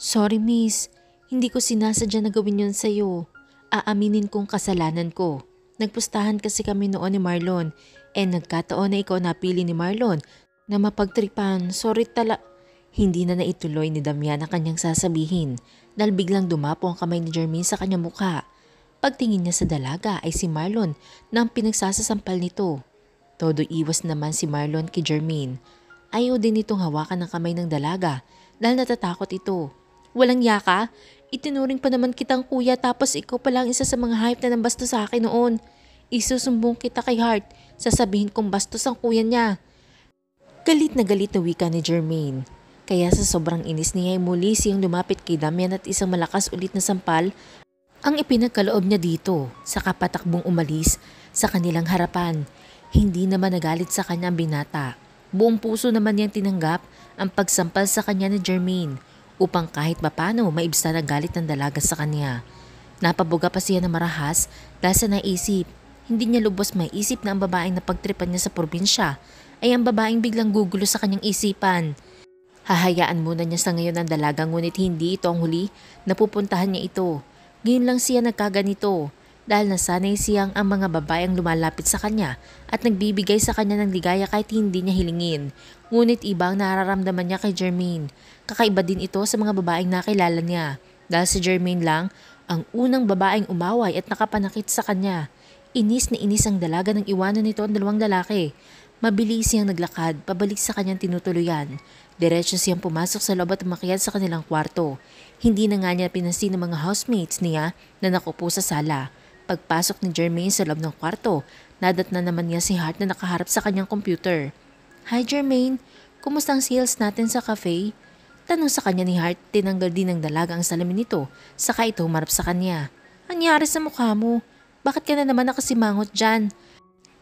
Sorry miss, hindi ko sinasadya na gawin yun sa'yo. Aaminin kong kasalanan ko. Nagpustahan kasi kami noon ni Marlon nagkataon na ikaw napili ni Marlon na mapagtripan. Sorry tala. Hindi na naituloy ni Damian ang kanyang sasabihin dahil biglang dumapo ang kamay ni Jermaine sa kanyang mukha. Pagtingin niya sa dalaga ay si Marlon na ang pinagsasasampal nito. Todo iwas naman si Marlon kay Jermaine. Ayaw din itong hawakan ng kamay ng dalaga dahil natatakot ito. Walang yaka, itinuring pa naman kitang kuya tapos ikaw pa lang isa sa mga hype na nambasto sa akin noon. Isusumbong kita kay Hart, sasabihin kong bastos ang kuya niya. Galit na wika ni Jermaine. Kaya sa sobrang inis niya ay muli siyang lumapit kay Damian at isang malakas ulit na sampal ang ipinagkaloob niya dito sa kapatakbong umalis sa kanilang harapan. Hindi naman nagalit sa kanya ang binata. Buong puso naman niyang tinanggap ang pagsampal sa kanya ni Jermaine upang kahit mapano maibsan ang galit ng dalaga sa kanya. Napabuga pa siya ng marahas dahil sa naisip. Hindi niya lubos maisip na ang babaeng na pagtripan niya sa probinsya ay ang babaeng biglang gugulo sa kanyang isipan. Hahayaan muna niya sa ngayon ang dalaga ngunit hindi ito ang huli na pupuntahan niya ito. Ngayon lang siya nagkaganito dahil nasanay siyang ang mga babaeng lumalapit sa kanya at nagbibigay sa kanya ng ligaya kahit hindi niya hilingin. Ngunit iba ang nararamdaman niya kay Jermaine. Kakaiba din ito sa mga babaeng nakilala niya dahil si Jermaine lang ang unang babaeng umaway at nakapanakit sa kanya. Inis na inis ang dalaga nang iwanan nito ang dalawang lalaki. Mabilis siyang naglakad pabalik sa kanyang tinutuluyan. Diretso siyang pumasok sa loob at umakyat sa kanilang kwarto. Hindi na nga niya pinansin ng mga housemates niya na nakupo sa sala. Pagpasok ni Jermaine sa loob ng kwarto, nadat na naman niya si Hart na nakaharap sa kanyang computer. Hi Jermaine, kumusta ang sales natin sa cafe? Tanong sa kanya ni Hart, tinanggal din ng dalaga ang salamin nito, saka ito humarap sa kanya. Anyari sa mukha mo? Bakit ka na naman nakasimangot dyan?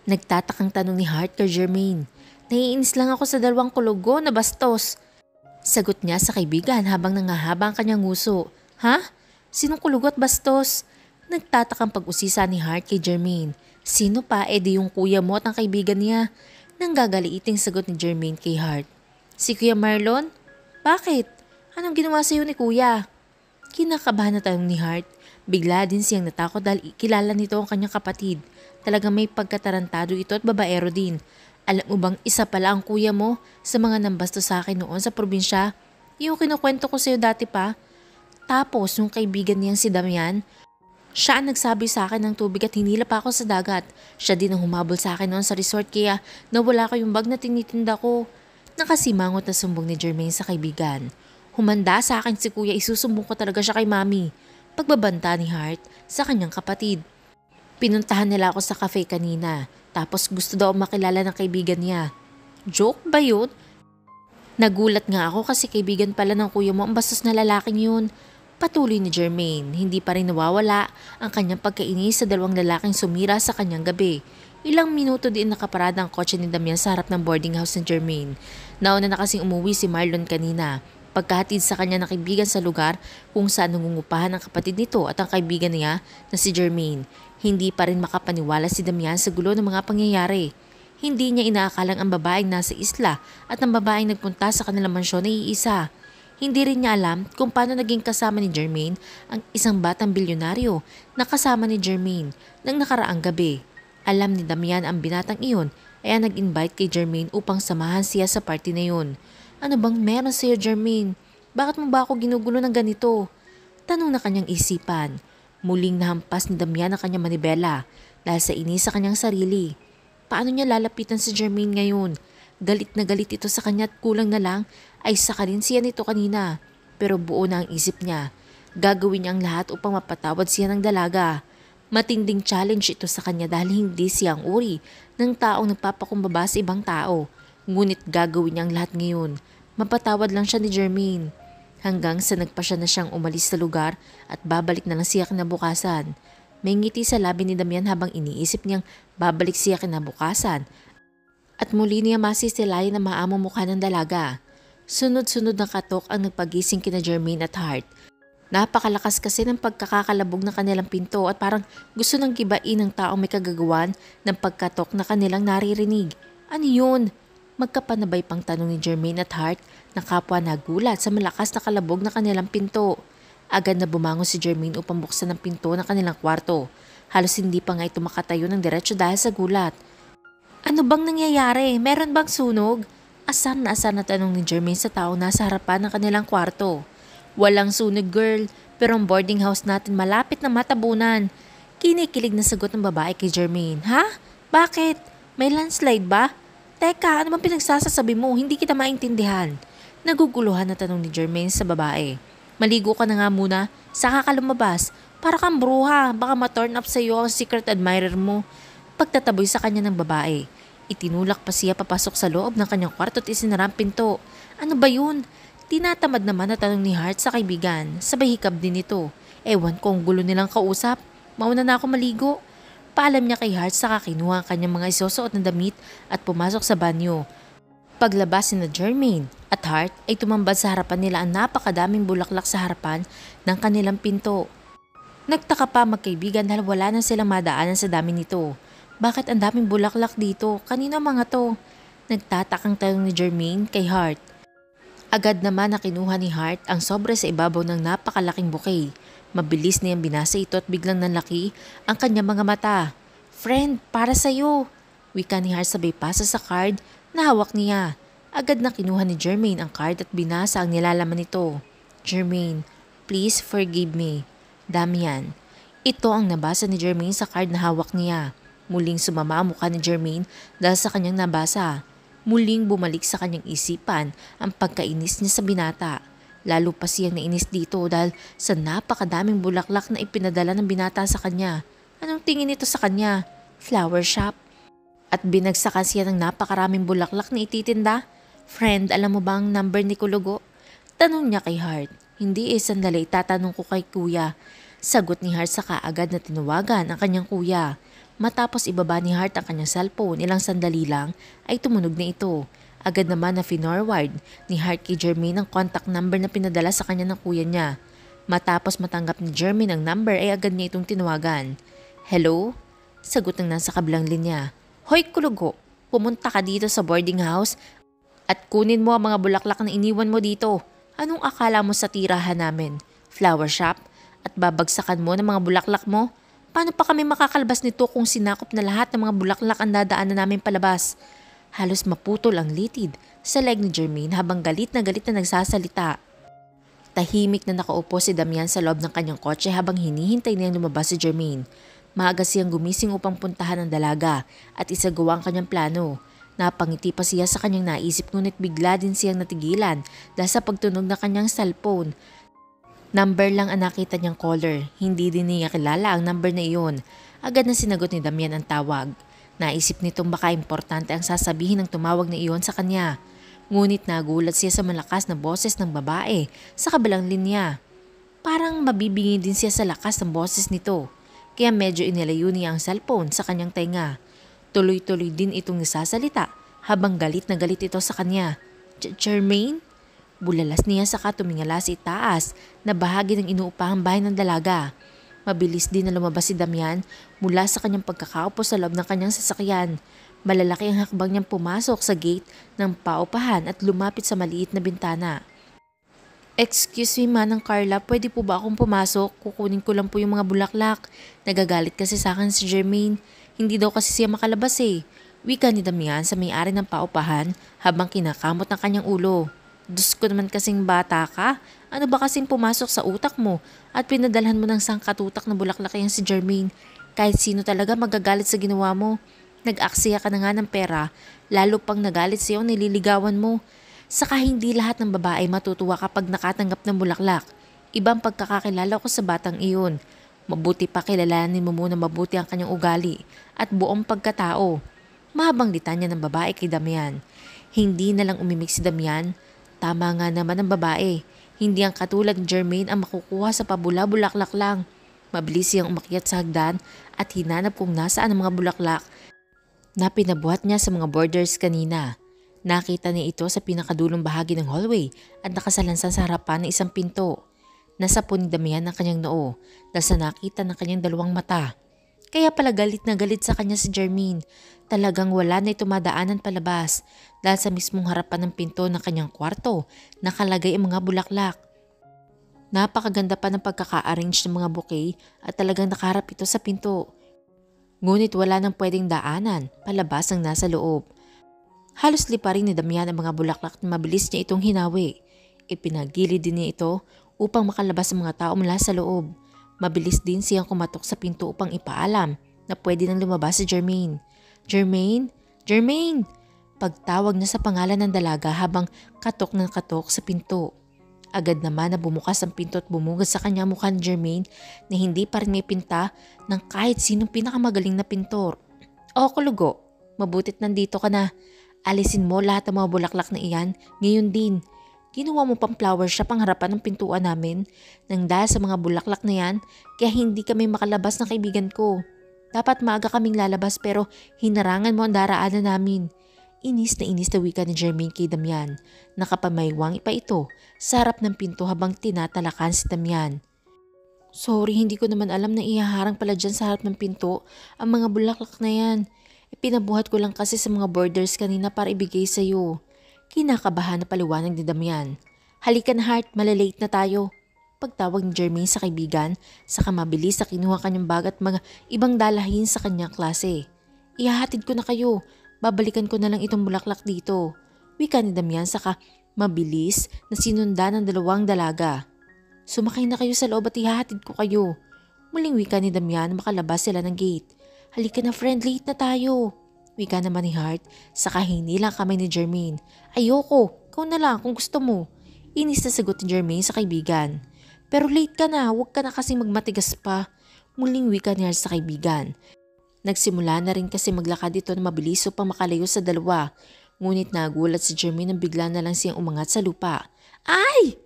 Nagtatakang tanong ni Hart kay Jermaine. Naiinis lang ako sa dalawang kulugo na bastos. Sagot niya sa kaibigan habang nangahaba ang kanyang nguso. Ha? Sinong kulugo at bastos? Nagtatakang pag-usisa ni Hart kay Jermaine. Sino pa? Di yung kuya mo at ang kaibigan niya. Nanggagaliiting sagot ni Jermaine kay Hart. Si Kuya Marlon? Bakit? Anong ginawa sa'yo ni kuya? Kinakabahan na tanong ni Hart. Bigla din siyang natakot dahil kilala nito ang kanyang kapatid. Talagang may pagkatarantado ito at babaero din. Alam mo bang isa pala ang kuya mo sa mga nambasto sa akin noon sa probinsya? Yung kinukwento ko sa'yo dati pa. Tapos yung kaibigan niyang si Damian, siya ang nagsabi sa akin ng tubig at hinila pa ako sa dagat. Siya din ang humabol sa akin noon sa resort kaya nawala ko yung bag na tinitinda ko. Nakasimangot na sumbong ni Jermaine sa kaibigan. Humanda sa akin si kuya, isusumbong ko talaga siya kay mami. Pagbabanta ni Hart sa kanyang kapatid. Pinuntahan nila ako sa cafe kanina, tapos gusto daw makilala ng kaibigan niya. Joke ba yun? Nagulat nga ako kasi kaibigan pala ng kuya mo ang bastos na lalaking yun. Patuloy ni Jermaine, hindi pa rin nawawala ang kanyang pagkainis sa dalawang lalaking sumira sa kanyang gabi. Ilang minuto din nakaparada ang kotse ni Damian sa harap ng boarding house ni Jermaine. Nauna na kasing umuwi si Marlon kanina. Pagkahatid sa kanya ng kaibigan sa lugar kung saan nangungupahan ang kapatid nito at ang kaibigan niya na si Jermaine. Hindi pa rin makapaniwala si Damian sa gulo ng mga pangyayari. Hindi niya inaakalang ang babaeng nasa isla at ang babaeng nagpunta sa kanilang mansyon ay iisa. Hindi rin niya alam kung paano naging kasama ni Jermaine ang isang batang bilyonaryo na kasama ni Jermaine nang nakaraang gabi. Alam ni Damian ang binatang iyon kaya nag-invite kay Jermaine upang samahan siya sa party na yun. Ano bang meron sa'yo, Jermaine? Bakit mo ba ako ginugulo ng ganito? Tanong na kanyang isipan. Muling nahampas ni Damian ang kanyang manibela dahil sa inis sa kanyang sarili. Paano niya lalapitan si Jermaine ngayon? Galit na galit ito sa kanya at kulang na lang ay saka rin siya nito kanina. Pero buo na ang isip niya. Gagawin niya ang lahat upang mapatawad siya ng dalaga. Matinding challenge ito sa kanya dahil hindi siya ang uri ng taong nagpapakumbaba sa ibang tao. Ngunit gagawin niya ang lahat ngayon. Mapatawad lang siya ni Jermaine. Hanggang sa nagpa siya na siyang umalis sa lugar at babalik na lang siya kinabukasan. May ngiti sa labi ni Damian habang iniisip niyang babalik siya kinabukasan. At muli niya masisilayan ang maamong mukha ng dalaga. Sunod-sunod na katok ang nagpagising kina Jermaine at Hart. Napakalakas kasi ng pagkakakalabog ng kanilang pinto at parang gusto nang gibain ng taong may kagagawan ng pagkatok na kanilang naririnig. Ano yun? Magkapanabay pang tanong ni Jermaine at Hart na kapwa nagulat sa malakas na kalabog na kanilang pinto. Agad na bumangon si Jermaine upang buksan ang pinto ng kanilang kwarto. Halos hindi pa nga ito makatayo ng diretso dahil sa gulat. Ano bang nangyayari? Meron bang sunog? Asar na tanong ni Jermaine sa tao nasa harapan ng kanilang kwarto. Walang sunog girl, pero ang boarding house natin malapit na matabunan. Kinikilig na sagot ng babae kay Jermaine. Ha? Bakit? May landslide ba? Teka, ano bang pinagsasasabi mo? Hindi kita maintindihan. Naguguluhan na tanong ni Jermaine sa babae. Maligo ka na nga muna, saka ka lumabas. Para kang bruha, baka ma-turn up sa iyo ang secret admirer mo. Pagtataboy sa kanya ng babae. Itinulak pa siya papasok sa loob ng kanyang kwarto at isinara ang pinto. Ano ba yun? Tinatamad naman na tanong ni Hart sa kaibigan. Sabay hikab din ito. Ewan ko ang gulo nilang kausap. Mauna na ako maligo. Paalam niya kay Hart saka kinuha ang kanyang mga isusuot na damit at pumasok sa banyo. Paglabas ni Jermaine at Hart ay tumambad sa harapan nila ang napakadaming bulaklak sa harapan ng kanilang pinto. Nagtaka pa magkaibigan dahil wala na silang madaanan sa dami nito. Bakit ang daming bulaklak dito? Kanino mga to? Nagtatakang tanong ni Jermaine kay Hart. Agad naman na kinuha ni Hart ang sobre sa ibabaw ng napakalaking bouquet. Mabilis niyang binasa ito at biglang nanlaki ang kanyang mga mata. Friend, para sa'yo. Wika ni Hart sabay pasa sa card na hawak niya. Agad na kinuha ni Jermaine ang card at binasa ang nilalaman nito. Jermaine, please forgive me. Damian. Ito ang nabasa ni Jermaine sa card na hawak niya. Muling sumama ang mukha ni Jermaine dahil sa kanyang nabasa. Muling bumalik sa kanyang isipan ang pagkainis niya sa binata. Lalo pa siyang nainis dito dahil sa napakadaming bulaklak na ipinadala ng binata sa kanya. Anong tingin nito sa kanya? Flower shop? At binagsakan siya ng napakaraming bulaklak na ititinda? Friend, alam mo ba ang number ni Kulugo? Tanong niya kay Hart. Hindi sandali, tatanong ko kay kuya. Sagot ni Hart sa kaagad na tinawagan ang kanyang kuya. Matapos ibaba ni Hart ang kanyang cellphone, ilang sandali lang ay tumunog na ito. Agad naman na finorward ni Hart kay Jermaine ang contact number na pinadala sa kanya ng kuya niya. Matapos matanggap ni Jermaine ang number ay agad niya itong tinawagan. Hello? Sagot ng nasa kabilang linya. Hoy Kulugo, pumunta ka dito sa boarding house at kunin mo ang mga bulaklak na iniwan mo dito. Anong akala mo sa tirahan namin? Flower shop? At babagsakan mo ng mga bulaklak mo? Paano pa kami makakalabas nito kung sinakop na lahat ng mga bulaklak ang dadaanan namin palabas? Halos maputol ang litid sa leg ni Jermaine habang galit na nagsasalita. Tahimik na nakaupo si Damian sa loob ng kanyang kotse habang hinihintay niyang lumabas si Jermaine. Maaga siyang gumising upang puntahan ang dalaga at isagawa ang kanyang plano. Napangiti pa siya sa kanyang naisip ngunit bigla din siyang natigilan dahil sa pagtunog na kanyang cellphone. Number lang ang nakita niyang caller, hindi din niya kilala ang number na iyon. Agad na sinagot ni Damian ang tawag. Naisip nitong baka importante ang sasabihin ng tumawag na iyon sa kanya. Ngunit nagulat siya sa malakas na boses ng babae sa kabilang linya. Parang mabibingi din siya sa lakas ng boses nito, kaya medyo inilayo niya ang cellphone sa kanyang tenga. Tuloy-tuloy din itong nasasalita habang galit na galit ito sa kanya. Jermaine? Bulalas niya saka tumingala sa itaas na bahagi ng inuupahang bahay ng dalaga. Mabilis din na lumabas si Damian mula sa kanyang pagkakaupo sa loob ng kanyang sasakyan. Malalaki ang hakbang niyang pumasok sa gate ng paupahan at lumapit sa maliit na bintana. Excuse me Manang Carla, pwede po ba akong pumasok? Kukunin ko lang po yung mga bulaklak. Nagagalit kasi sa akin si Jermaine. Hindi daw kasi siya makalabas eh. Wika ni Damian sa may-ari ng paupahan habang kinakamot ng kanyang ulo. Diyos ko naman kasing bata ka. Ano ba kasing pumasok sa utak mo at pinadalhan mo ng sangkatutak na bulaklak yan si Jermaine? Kahit sino talaga magagalit sa ginawa mo. Nag-aksaya ka na nga ng pera, lalo pang nagalit sa'yo nililigawan mo. Saka hindi lahat ng babae matutuwa kapag nakatanggap ng bulaklak. Ibang pagkakakilala ko sa batang iyon. Mabuti pa kilalanin mo muna mabuti ang kanyang ugali at buong pagkatao. Mahabang litanya ng babae kay Damian. Hindi na lang umimik si Damian. Tama nga naman ang babae. Hindi ang katulad ni Jermaine ang makukuha sa pabula-bulaklak lang. Mabilis siyang umakyat sa hagdan at hinanap kung nasaan ang mga bulaklak na pinabuhat niya sa mga borders kanina. Nakita niya ito sa pinakadulong bahagi ng hallway at nakasalansan sa harapan ng isang pinto. Nasapo ni Damian ang kanyang noo dahil sa nakita ng kanyang dalawang mata. Kaya pala galit na galit sa kanya si Jermaine. Talagang wala na ito madaanan palabas dahil sa mismong harapan ng pinto ng kanyang kwarto nakalagay ang mga bulaklak. Napakaganda pa ng pagkaka-arrange ng mga bouquet at talagang nakaharap ito sa pinto. Ngunit wala nang pwedeng daanan palabas ang nasa loob. Halos liparin ni Damian ang mga bulaklak na mabilis niya itong hinawi. Ipinagilid din niya ito upang makalabas ang mga tao mula sa loob. Mabilis din siyang kumatok sa pinto upang ipaalam na pwede nang lumabas si Jermaine. Jermaine? Jermaine! Pagtawag niya sa pangalan ng dalaga habang katok ng katok sa pinto. Agad naman na bumukas ang pinto at bumugad sa kanya mukha ni Jermaine na hindi pa rin may pinta ng kahit sinong pinakamagaling na pintor. O kulugo, mabutit nandito ka na. Alisin mo lahat ng mga bulaklak na iyan ngayon din. Ginawa mo pang flower shop ang harapan ng pintuan namin nang dahil sa mga bulaklak na yan kaya hindi kami makalabas ng kaibigan ko. Dapat maaga kaming lalabas pero hinarangan mo ang daraanan namin. Inis na wika ni Jermaine kay Damian. Nakapamaywang pa ito sa harap ng pinto habang tinatalakan si Damian. Sorry, hindi ko naman alam na ihaharang pala dyan sa harap ng pinto ang mga bulaklak na yan. Ipinabuhat ko lang kasi sa mga borders kanina para ibigay sa iyo. Kinakabahan na paliwanag ni Damian. Halika na Heart, malalate na tayo. Pagtawag ni Jermaine sa kaibigan, saka mabilis na kinuha kanyang bag at mga ibang dalahin sa kanyang klase. Ihahatid ko na kayo. Babalikan ko na lang itong bulaklak dito. Wika ni Damian saka mabilis na sinundan ng dalawang dalaga. Sumakay na kayo sa loob at ihahatid ko kayo. Muling wika ni Damian na makalabas sila ng gate. Halika na friend, late na tayo. Wika naman ni Heart saka hinilang kamay ni Jermaine. Ayoko, ikaw na lang kung gusto mo. Inis na sagot ni Jermaine sa kaibigan. Pero late ka na, huwag ka na kasing magmatigas pa. Muling wika ni Heart sa kaibigan. Nagsimula na rin kasi maglakad ito na mabilis upang makalayo sa dalawa. Ngunit nagulat si Jermaine nang bigla na lang siyang umangat sa lupa. Ay!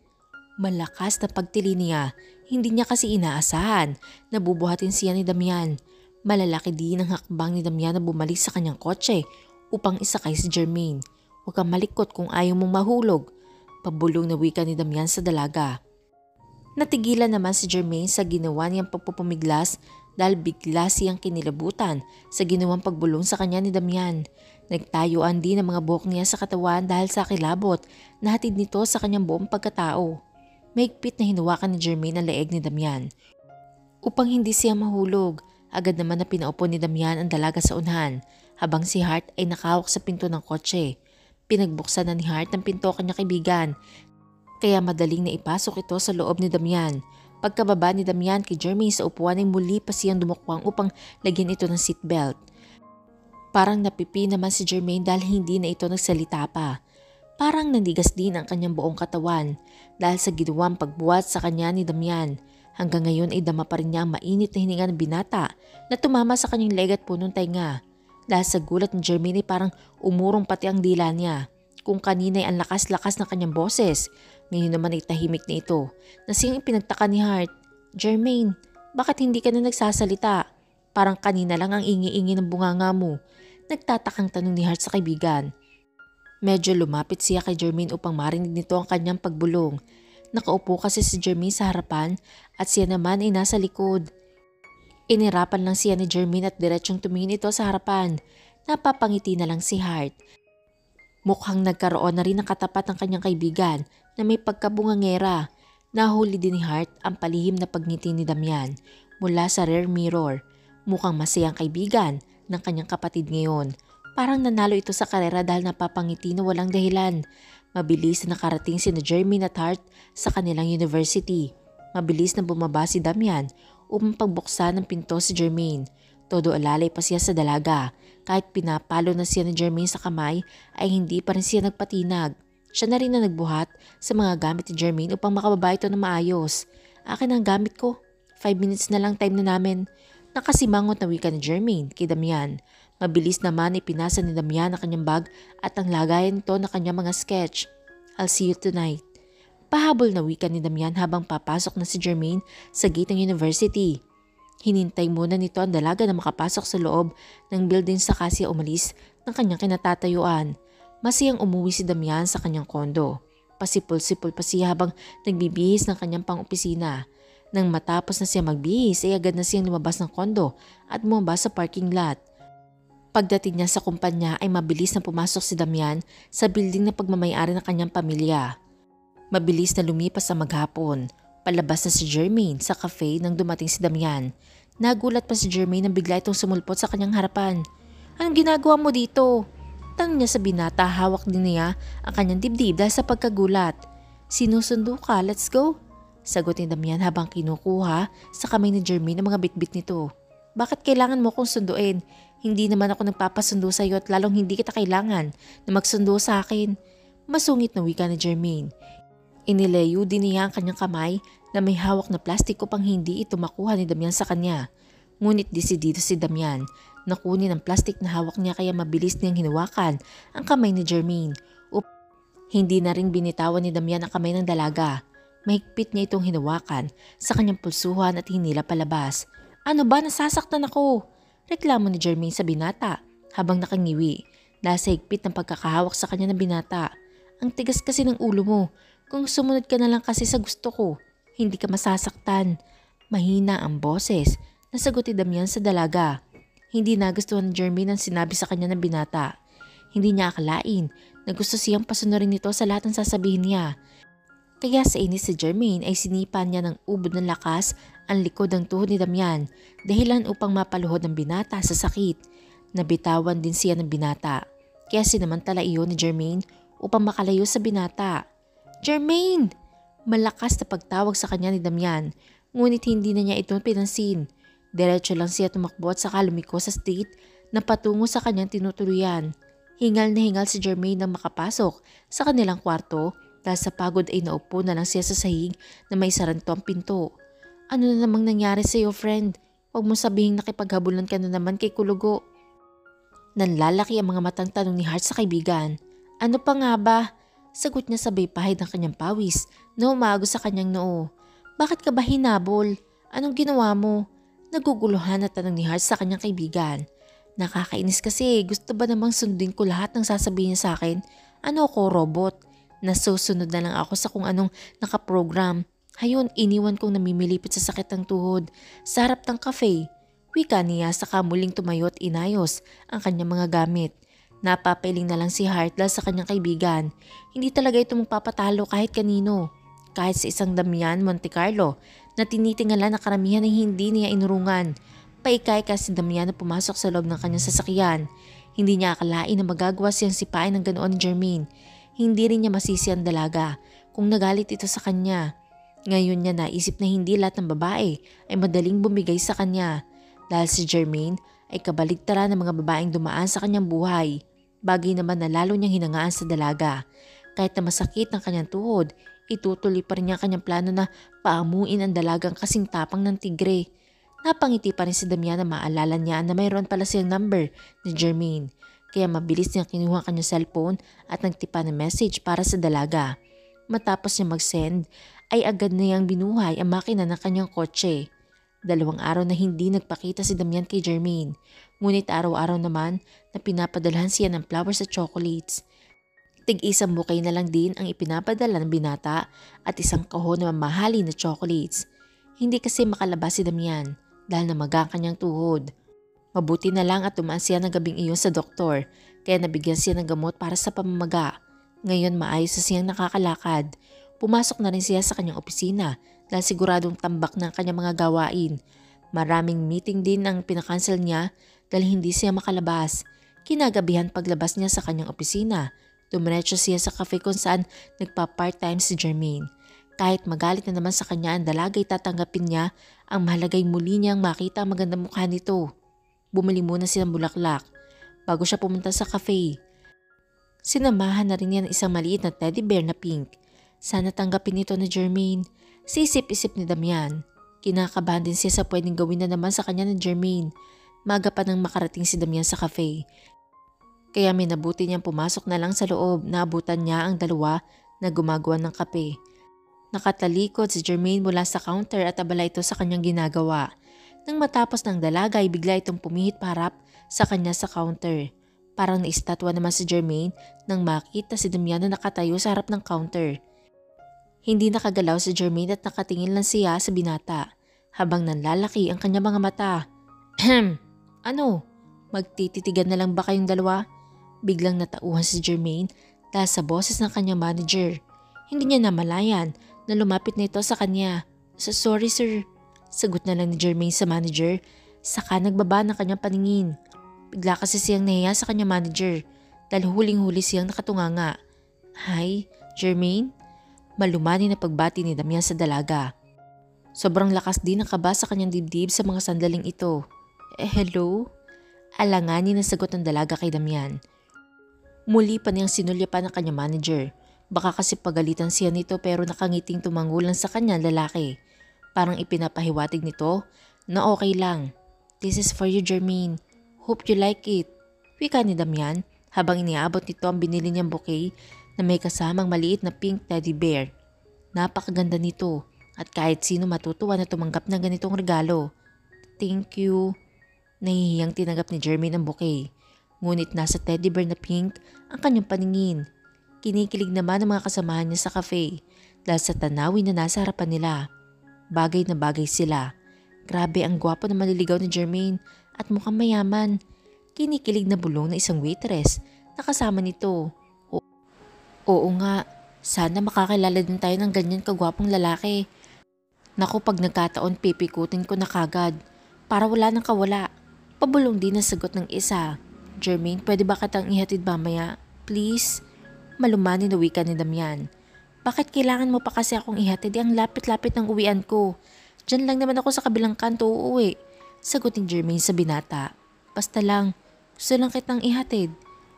Malakas na pagtili niya. Hindi niya kasi inaasahan. Nabubuhatin siya ni Damian. Malalaki din ang hakbang ni Damian na bumalik sa kanyang kotse upang isakay si Jermaine. Huwag kang malikot kung ayaw mong mahulog. Pabulong na wika ni Damian sa dalaga. Natigilan naman si Jermaine sa ginawa niyang pagpupumiglas dahil bigla siyang kinilabutan sa ginawang pagbulong sa kanya ni Damian. Nagtayuan din ang mga buhok niya sa katawan dahil sa kilabot na hatid nito sa kanyang buong pagkatao. Mahigpit na hinawakan ni Jermaine ang leeg ni Damian. Upang hindi siya mahulog, agad naman na pinaupo ni Damian ang dalaga sa unahan habang si Heart ay nakahawak sa pinto ng kotse. Pinagbuksan na ni Heart ang pinto kanyang kaibigan kaya madaling na ipasok ito sa loob ni Damian. Pagkababa ni Damian kay Jermaine sa upuan ay muli pa siyang dumukwang upang lagyan ito ng seatbelt. Parang napipi naman si Jermaine dahil hindi na ito nagsalita pa. Parang nandigas din ang kanyang buong katawan dahil sa ginawang pagbuhat sa kanya ni Damian. Hanggang ngayon ay dama pa rin niya ang mainit na hininga ng binata na tumama sa kanyang leg at punong tainga. Dahil sa gulat ni Jermaine ay parang umurong pati ang dila niya. Kung kanina ay ang lakas-lakas ng kanyang boses, ngayon naman ay tahimik na ito na siyang ipinagtaka ni Heart. Jermaine, bakit hindi ka na nagsasalita? Parang kanina lang ang ingi-ingi ng bunganga mo. Nagtatakang tanong ni Heart sa kaibigan. Medyo lumapit siya kay Jermaine upang marinig nito ang kanyang pagbulong. Nakaupo kasi si Jermaine sa harapan at siya naman ay nasa likod. Inirapan lang siya ni Jermaine at diretsyong tumingin ito sa harapan. Napapangiti na lang si Heart. Mukhang nagkaroon na rin ng katapat ng kanyang kaibigan na may pagkabungangera. Nahuli din ni Heart ang palihim na pagngiti ni Damian mula sa rear mirror. Mukhang masayang kaibigan ng kanyang kapatid ngayon. Parang nanalo ito sa karera dahil napapangiti na walang dahilan. Mabilis na nakarating sina Jermaine at Heart sa kanilang university. Mabilis na bumaba si Damian upang pagbuksan ng pinto si Jermaine. Todo alalay pa siya sa dalaga. Kahit pinapalo na siya ni Jermaine sa kamay ay hindi pa rin siya nagpatinag. Siya na rin na nagbuhat sa mga gamit ni Jermaine upang makababa ito na maayos. Akin ang gamit ko. 5 minutes na lang time na namin. Nakasimangot na wika ni Jermaine kay Damian. Mabilis naman ipinasa ni Damian ang kanyang bag at ang lagayan nito na kanyang mga sketch. I'll see you tonight. Pahabol na wika ni Damian habang papasok na si Jermaine sa gate ng university. Hinintay muna nito ang dalaga na makapasok sa loob ng building saka siya umalis ng kanyang kinatatayuan. Masayang umuwi si Damian sa kanyang kondo. Pasipol-sipol pa siya habang nagbibihis ng kanyang pang-opisina. Nang matapos na siya magbihis ay agad na siyang lumabas ng kondo at bumaba sa parking lot. Pagdating niya sa kumpanya ay mabilis na pumasok si Damian sa building na pagmamayari ng kanyang pamilya. Mabilis na lumipas sa maghapon. Palabas na si Jermaine sa cafe nang dumating si Damian. Nagulat pa si Jermaine nang bigla itong sumulpot sa kanyang harapan. "Anong ginagawa mo dito?" Tanong niya sa binata, hawak din niya ang kanyang dibdib dahil sa pagkagulat. "Sinusundo ka, let's go." Sagot ni Damian habang kinukuha sa kamay ni Jermaine ang mga bitbit nito. "Bakit kailangan mo kong sunduin? Hindi naman ako nagpapasundo sa iyo at lalong hindi kita kailangan na magsundo sa akin." Masungit na wika ni Jermaine. Inilayo din niya ang kanyang kamay na may hawak na plastiko pang hindi ito makuha ni Damian sa kanya. Ngunit desidido si Damian na kunin ang plastik na hawak niya kaya mabilis niyang hinawakan ang kamay ni Jermaine. Hindi na rin binitawan ni Damian ang kamay ng dalaga. Mahigpit niya itong hinawakan sa kanyang pulsuhan at hinila palabas. "Ano ba, nasasaktan ako?" Reklamo ni Jermaine sa binata habang nakangiwi dahil sa higpit ng pagkakahawak sa kanya ng binata. "Ang tigas kasi ng ulo mo. Kung sumunod ka na lang kasi sa gusto ko, hindi ka masasaktan." Mahina ang boses na sagot ni Damian sa dalaga. Hindi nagustuhan ni Jermaine ang sinabi sa kanya ng binata. Hindi niya akalain na gusto siyang pasunurin nito sa lahat ng sasabihin niya. Kaya sa inis si Jermaine ay sinipan niya ng ubod ng lakas ang likod ng tuhod ni Damian dahilan upang mapaluhod ng binata sa sakit. Nabitawan din siya ng binata. Kaya sinamantala iyon ni Jermaine upang makalayo sa binata. "Jermaine!" Malakas na pagtawag sa kanya ni Damian, ngunit hindi na niya ito pinansin. Diretso lang siya tumakbo at saka lumiko sa street na patungo sa kanyang tinutuluyan. Hingal na hingal si Jermaine nang makapasok sa kanilang kwarto dahil sa pagod ay naupo na lang siya sa sahig na may saranto ang pinto. "Ano na namang nangyari sa iyo, friend? Huwag mo sabihing nakipaghabulan ka na naman kay Kulugo." Nanlalaki ang mga matang tanong ni Hart sa kaibigan. "Ano pa nga ba?" Sagot niya sabay pahid ng kanyang pawis na umaagos sa kanyang noo. "Bakit ka ba hinabol? Anong ginawa mo?" Naguguluhan na tanong ni Hart sa kanyang kaibigan. "Nakakainis kasi, gusto ba namang sundin ko lahat ng sasabihin niya sa akin? Ano ako, robot? Nasusunod na lang ako sa kung anong nakaprogram. Hayon, iniwan kong namimilipit sa sakit ng tuhod sa harap ng cafe." Wika niya saka muling tumayo at inayos ang kanyang mga gamit. Napapiling na lang si Hart dahil sa kanyang kaibigan. Hindi talaga ito magpapatalo kahit kanino. Kahit sa isang Damian Monte Carlo na tinitingala na karamihan ay hindi niya inurungan. Paikay-ka si Damian na pumasok sa loob ng kanyang sasakyan. Hindi niya akalain na magagawa siyang sipain ng ganoon ni Jermaine. Hindi rin niya masisi ang dalaga kung nagalit ito sa kanya. Ngayon niya naisip na hindi lahat ng babae ay madaling bumigay sa kanya. Dahil si Jermaine ay kabaligtaran ng mga babaeng dumaan sa kanyang buhay. Bagay naman na lalo niyang hinangaan sa dalaga. Kahit na masakit ang kanyang tuhod, itutuloy pa rin niya ang kanyang plano na paamuin ang dalagang kasing tapang ng tigre. Napangiti pa rin si Damian na maalala niya na mayroon pala siyang number ni Jermaine. Kaya mabilis niyang kinuha ang kanyang cellphone at nagtipa ng message para sa dalaga. Matapos niya mag-send, ay agad na niyang binuhay ang makina ng kanyang kotse. 2 araw na hindi nagpakita si Damian kay Jermaine. Ngunit araw-araw naman na pinapadalhan siya ng flowers at chocolates. Tig-isang bouquet na lang din ang ipinapadala ng binata at isang kahon na mamahali na chocolates. Hindi kasi makalabas si Damian dahil namaga ang kanyang tuhod. Mabuti na lang at tumaan siya ng gabing iyon sa doktor kaya nabigyan siya ng gamot para sa pamamaga. Ngayon maayos na siyang nakakalakad. Pumasok na rin siya sa kanyang opisina dahil siguradong tambak na ang kanyang mga gawain. Maraming meeting din ang pinakancel niya dahil hindi siya makalabas. Kinagabihan paglabas niya sa kanyang opisina, dumiretso siya sa cafe kung saan nagpa-part-time si Jermaine. Kahit magalit na naman sa kanya ang dalaga ay tatanggapin niya ang mahalagay muli niyang makita ang magandang mukha nito. Bumili muna siya ng bulaklak bago siya pumunta sa cafe. Sinamahan na rin niya ng isang maliit na teddy bear na pink. Sana tanggapin ito ni Jermaine. Sisip-isip ni Damian. Kinakabahan din siya sa pwedeng gawin na naman sa kanya ni Jermaine. Maga pa nang makarating si Damian sa cafe. Kaya minabuti niyang pumasok na lang sa loob na abutan niya ang dalawa na gumagawa ng kape. Nakatalikod si Jermaine mula sa counter at abala ito sa kanyang ginagawa. Nang matapos ng dalaga ay bigla itong pumihit parap sa kanya sa counter. Parang naistatwa naman si Jermaine nang makita si Damian na nakatayo sa harap ng counter. Hindi nakagalaw si Jermaine at nakatingin lang siya sa binata habang nanlalaki ang kanyang mga mata. Ahem, ano? Magtititigan na lang ba kayong dalawa? Biglang natauhan si Jermaine dahil sa boses ng kanyang manager. Hindi niya namalayan na lumapit na ito sa kanya. Sorry sir, sagot na lang ni Jermaine sa manager, saka nagbaba ng kanyang paningin. Bigla kasi siyang nahiya sa kanyang manager dahil huling-huli siyang nakatunganga. Hi, Jermaine? Malumani na pagbati ni Damian sa dalaga. Sobrang lakas din ang kaba sa kanyang dibdib sa mga sandaling ito. Hello? Alanganin na sagot ng dalaga kay Damian. Muli pa niyang sinulyapan ng kanyang manager. Baka kasi pagalitan siya nito pero nakangiting tumangulan sa kanya lalaki. Parang ipinapahiwatig nito na okay lang. This is for you, Jermaine. Hope you like it. Wika ni Damian habang iniabot nito ang binili niyang bouquet na may kasamang maliit na pink teddy bear. Napakaganda nito at kahit sino matutuwa na tumanggap ng ganitong regalo. Thank you. Nahihiyang tinanggap ni Jermaine ang bouquet. Ngunit nasa teddy bear na pink ang kanyang paningin. Kinikilig naman ang mga kasamahan niya sa cafe dahil sa tanawin na nasa harapan nila. Bagay na bagay sila. Grabe ang gwapo na maliligaw ni Jermaine at mukhang mayaman. Kinikilig na bulong na isang waitress na kasama nito. Oo nga, sana makakilala din tayo ng ganyan kagwapong lalaki. Naku, pag nagkataon pipikutin ko na kagad para wala nang kawala. Pabulong din ang sagot ng isa. Jermaine, pwede ba kitang ihatid mamaya? Please? Malumani na wika ni Damian. Bakit kailangan mo pa kasi akong ihatid? Ang lapit-lapit ng uwian ko. Diyan lang naman ako sa kabilang kanto uuwi. Sagot ni Jermaine sa binata. Basta lang, gusto lang kitang ihatid.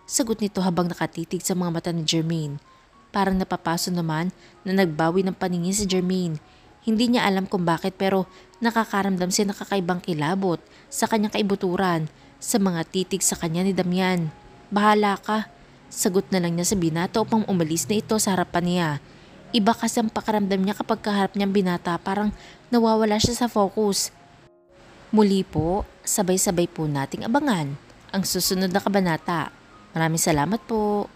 Sagot nito habang nakatitig sa mga mata ni Jermaine. Parang napapaso naman na nagbawi ng paningin si Jermaine. Hindi niya alam kung bakit pero nakakaramdam siya ng kakaibang kilabot sa kanyang kaibuturan sa mga titig sa kanya ni Damian. Bahala ka. Sagot na lang niya sa binata upang umalis na ito sa harapan niya. Iba kasi ang pakaramdam niya kapag kaharap niyang binata, parang nawawala siya sa focus. Muli po, sabay-sabay po nating abangan ang susunod na kabanata. Maraming salamat po.